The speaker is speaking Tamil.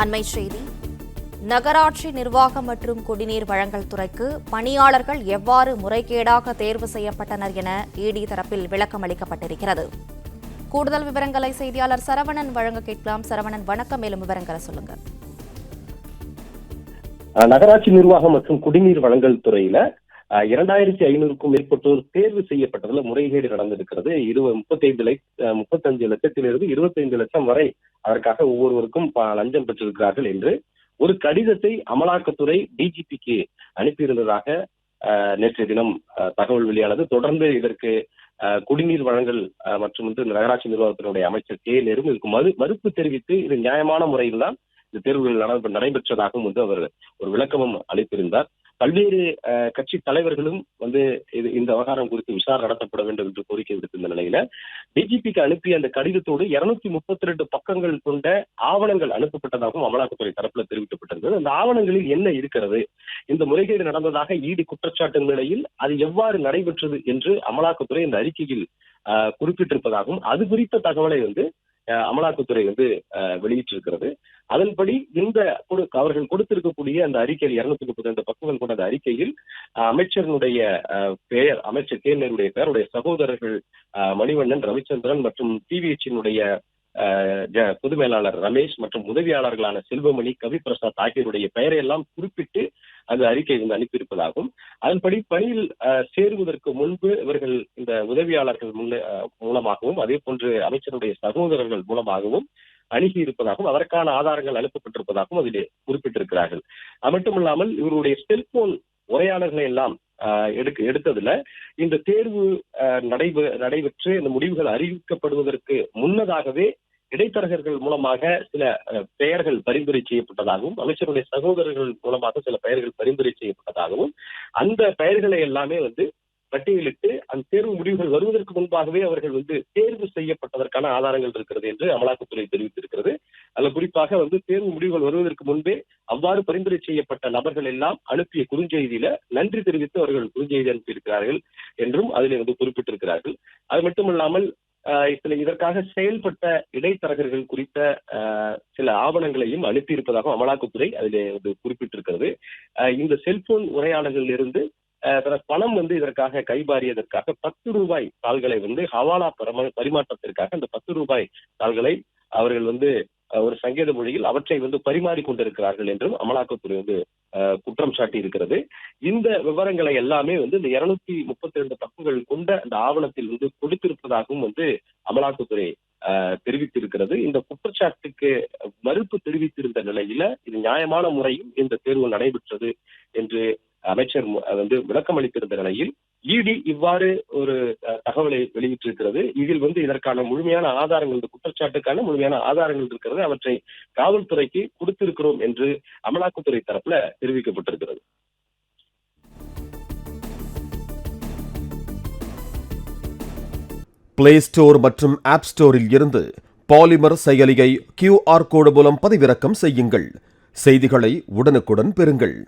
அண்மை செய்தி. நகராட்சி நிர்வாகம் மற்றும் குடிநீர் வழங்கல் துறைக்கு பணியாளர்கள் எவ்வாறு முறைகேடாக தேர்வு செய்யப்பட்டனர் என இடி தரப்பில் விளக்கம் அளிக்கப்பட்டிருக்கிறது. கூடுதல் விவரங்களை செய்தியாளர் சரவணன் வழங்க கேட்கலாம். சரவணன், வணக்கம். மேலும் விவரங்களை சொல்லுங்க. நகராட்சி நிர்வாகம் மற்றும் குடிநீர் வழங்கல் துறையில 2500க்கும் மேற்பட்டோர் தேர்வு செய்யப்பட்டதுல முறைகேடு நடந்திருக்கிறது. 35 லட்சத்திலிருந்து 25 லட்சம் வரை அதற்காக ஒவ்வொருவருக்கும் லஞ்சம் பெற்றிருக்கிறார்கள் என்று ஒரு கடிதத்தை அமலாக்கத்துறை டிஜிபிக்கு அனுப்பியிருந்ததாக நேற்றைய தினம் தகவல் வெளியானது. தொடர்ந்து இதற்கு குடிநீர் வழங்கல் மற்றும் நகராட்சி நிர்வாகத்தினுடைய அமைச்சர் கே நேரு இதுக்கு மறுப்பு தெரிவித்து இது நியாயமான முறையில் தான் இந்த தேர்வுகள் நடைபெற்றதாகவும் அவர் ஒரு விளக்கமும் அளித்திருந்தார். பல்வேறு கட்சி தலைவர்களும் இந்த விவகாரம் குறித்து விசாரணை நடத்தப்பட வேண்டும் என்று கோரிக்கை விடுத்திருந்த நிலையில டிஜிபிக்கு அனுப்பிய அந்த கடிதத்தோடு 232 பக்கங்கள் கொண்ட ஆவணங்கள் அனுப்பப்பட்டதாகவும் அமலாக்கத்துறை தரப்புல தெரிவிக்கப்பட்டிருந்தது. அந்த ஆவணங்களில் என்ன இருக்கிறது, இந்த முறைகேடு நடந்ததாக இடி குற்றச்சாட்டு நிலையில் அது எவ்வாறு நடைபெற்றது என்று அமலாக்கத்துறை இந்த அறிக்கையில் குறிப்பிட்டிருப்பதாகவும் அது குறித்த தகவலை அமலாக்கத்துறை வெளியிட்டிருக்கிறது. அதன்படி அவர்கள் கொடுத்திருக்கக்கூடிய அந்த அறிக்கையில் 232 பக்கங்கள் கொண்ட அந்த அறிக்கையில் அமைச்சருடைய பெயர், அமைச்சர் கே நேருடைய பெயருடைய சகோதரர்கள் மணிவண்ணன், ரவிச்சந்திரன் மற்றும் டிவிஎச்சினுடைய பொது மேலாளர் ரமேஷ் மற்றும் உதவியாளர்களான செல்வமணி, கவிபிரசாத் ஆகியோருடைய பெயரை எல்லாம் குறிப்பிட்டு அந்த அறிக்கை அனுப்பியிருப்பதாகவும் அதன்படி பணியில் சேருவதற்கு முன்பு இவர்கள் இந்த உதவியாளர்கள் மூலமாகவும் அதே போன்று அமைச்சருடைய சகோதரர்கள் மூலமாகவும் அணுகி இருப்பதாகவும் அதற்கான ஆதாரங்கள் அனுப்பப்பட்டிருப்பதாகவும் அதிலே குறிப்பிட்டிருக்கிறார்கள். அது மட்டுமில்லாமல் இவருடைய செல்போன் உரையாடல்களை எல்லாம் எடுத்ததுல இந்த தேர்வு நடைபெற்று இந்த முடிவுகள் அறிவிக்கப்படுவதற்கு முன்னதாகவே இடைத்தரகர்கள் மூலமாக சில பெயர்கள் பரிந்துரை செய்யப்பட்டதாகவும் அமைச்சருடைய சகோதரர்கள் மூலமாக சில பெயர்கள் பரிந்துரை செய்யப்பட்டதாகவும் அந்த பெயர்களை எல்லாமே பட்டியலிட்டு அந்த தேர்வு முடிவுகள் வருவதற்கு முன்பாகவே அவர்கள் தேர்வு செய்யப்பட்டதற்கான ஆதாரங்கள் இருக்கிறது என்று அமலாக்கத்துறை தெரிவித்திருக்கிறது. அதில் குறிப்பாக தேர்வு முடிவுகள் வருவதற்கு முன்பே அவ்வாறு பரிந்துரை செய்யப்பட்ட நபர்கள் எல்லாம் அனுப்பிய குறுஞ்செய்தியில நன்றி தெரிவித்து அவர்கள் குறுஞ்செய்தி அனுப்பியிருக்கிறார்கள் என்றும் அதிலே குறிப்பிட்டிருக்கிறார்கள். அது மட்டுமல்லாமல் இதற்காக செயல்பட்ட இடைத்தரகர்கள் குறித்த சில ஆவணங்களையும் அனுப்பியிருப்பதாக அமலாக்கத்துறை அதிலே குறிப்பிட்டிருக்கிறது. இந்த செல்போன் உரையாடல்களில் இருந்து பணம் இதற்காக கைமாறியதற்காக 10 ரூபாய் தாள்களை ஹவாலா பரிமாற்றத்திற்காக அந்த 10 ரூபாய் தாள்களை அவர்கள் ஒரு சங்கேத மொழியில் அவற்றை பரிமாறி கொண்டிருக்கிறார்கள் என்றும் அமலாக்கத்துறை குற்றம் சாட்டி இருக்கிறது. இந்த விவரங்களை எல்லாமே இந்த 232 பக்கங்கள் கொண்ட அந்த ஆவணத்தில் கொடுத்திருப்பதாகவும் அமலாக்கத்துறை தெரிவித்திருக்கிறது. இந்த குற்றச்சாட்டுக்கு மறுப்பு தெரிவித்திருந்த நிலையில இது நியாயமான முறையில் இந்த தேர்வு நடைபெற்றது என்று அமைச்சர் விளக்கம் அளித்திருந்த நிலையில் இடி இவ்வாறு ஒரு தகவலை வெளியிட்டிருக்கிறது. இதில் இதற்கான முழுமையான ஆதாரங்கள், இந்த குற்றச்சாட்டுக்கான முழுமையான ஆதாரங்கள் இருக்கிறது, அவற்றை காவல்துறைக்கு கொடுத்திருக்கிறோம் என்று அமலாக்கத்துறை தரப்புல தெரிவிக்கப்பட்டிருக்கிறது. பிளே ஸ்டோர் மற்றும் ஆப் ஸ்டோரில் இருந்து பாலிமர் செயலியை QR கோடு மூலம் பதிவிறக்கம் செய்யுங்கள். செய்திகளை உடனுக்குடன் பெறுங்கள்.